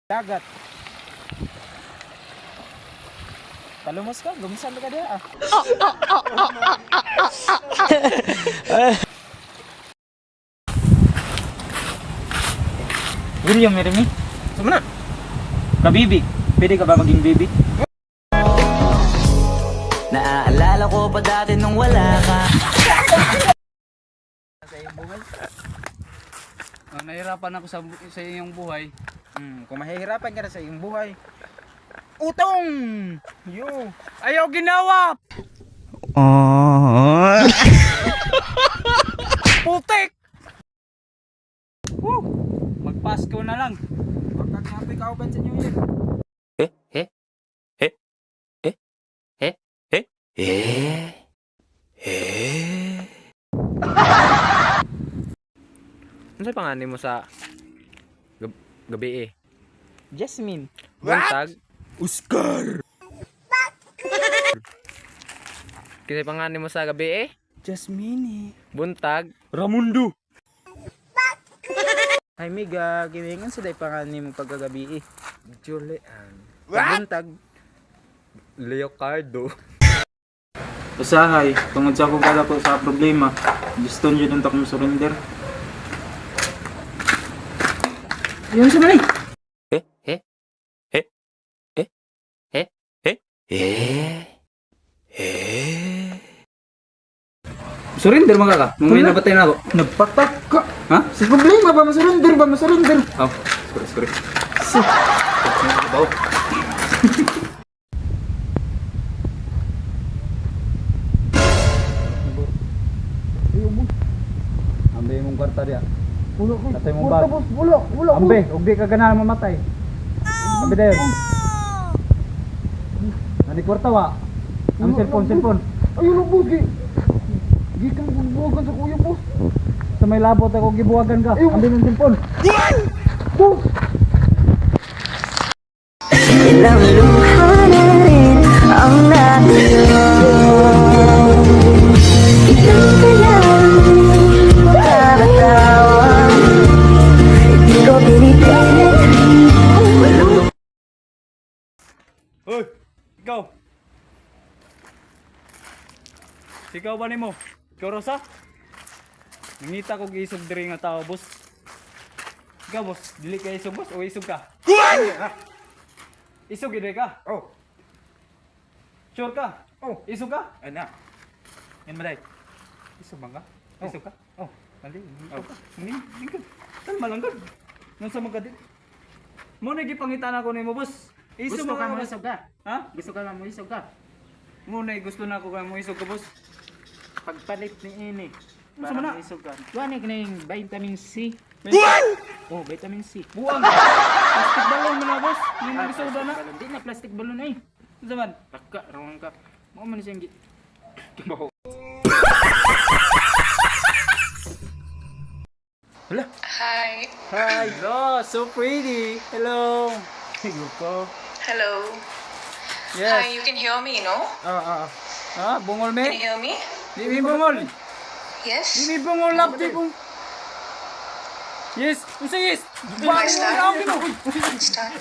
Dagat. Kalumos ka, gumisan ka diha. William, Meremy. Sumana. Kabibi. Pwede ka ba maging baby? Naaalala ko pa dati nung wala ka. Sa iyong buhay. Nahirapan ako sa iyong buhay. Kung mahihirapan ka na sa iyong buhay. Utong! Yo! Ayaw ginawa! Putik! Woo! Magpasko na lang. Pagkakapi ka uban sa New Year. Ano sa pangalan mo sa gabi Jasmine. Buntag? Oscar! Kasi pangalan mo sa gabi Jasmine. Buntag? Ramundo! Ay, miga, gimingan sa day pangalan mo pagkagabi Julian. Pabuntag. Leocardo. Usahay, tungod sa akong kala po sa problema, gusto nyo nung takong surrender. Yun sa mali! Surrender mga ka. Nung may nabatay na ako. Nagpatak ka! Ha? Sa problema ba? Masurrender ba? Masurrender! Oh, sorry. Ambe mong kwarta dia. Tatay mong bag. Ambe, ug di ka ganahan mamatay. Ambe dayon. Ani kwarta wa? Ang cellphone. Ayun ang bugi! Gikan kong buwagan sa kuya po! Sa may labot ako gibuwagan ka. Ambe mong cellphone. Boss! Ilang luha na rin ang natiro. Ikaw kaya makakatawa. Di ko pinipilit. Hoy, ikaw. Ikaw ba nimo? Ikaw Rosa? Nangita ko giisog diri nga tao, boss. Ikaw, boss, dili ka isog, boss, o isog ka? Isog gid ka? Oh! Sure ka? Oh! Isog ka? Ano? Yan maday. Isog ba ka? Oh. Isog ka? Oh! Dali, isog ka. Hindi ka. Tan malanggod. Nang sa magkadit. Mo na gipangitan ako nimo, boss. Isog Gusto ka ka, mo boss. isog ka? Ha? Gusto ka mo isog ka? Muna gusto na ako kaya mo isog ka, boss. Pagpalit ni ini. Ano sa mana? Isog ka. Kuha na yung vitamin C. Buwan! Oh, vitamin C. Buwan! Plastic balon mo na, boss. Hindi na gusto na. Hindi na plastic balloon ay. Ano zaman? Taka, rawang ka. Mga man siyang Kibaho. Hala. Hi. Hi! Oh, so pretty! Hello! Grupo. Hello. Hi, Yes! you can hear me, no? Ah, bungol Can you me? hear me? Di mi bungol! Yes? Di mi bungol lap di bung... Yes! Unsa yes? May start? Wow! Start.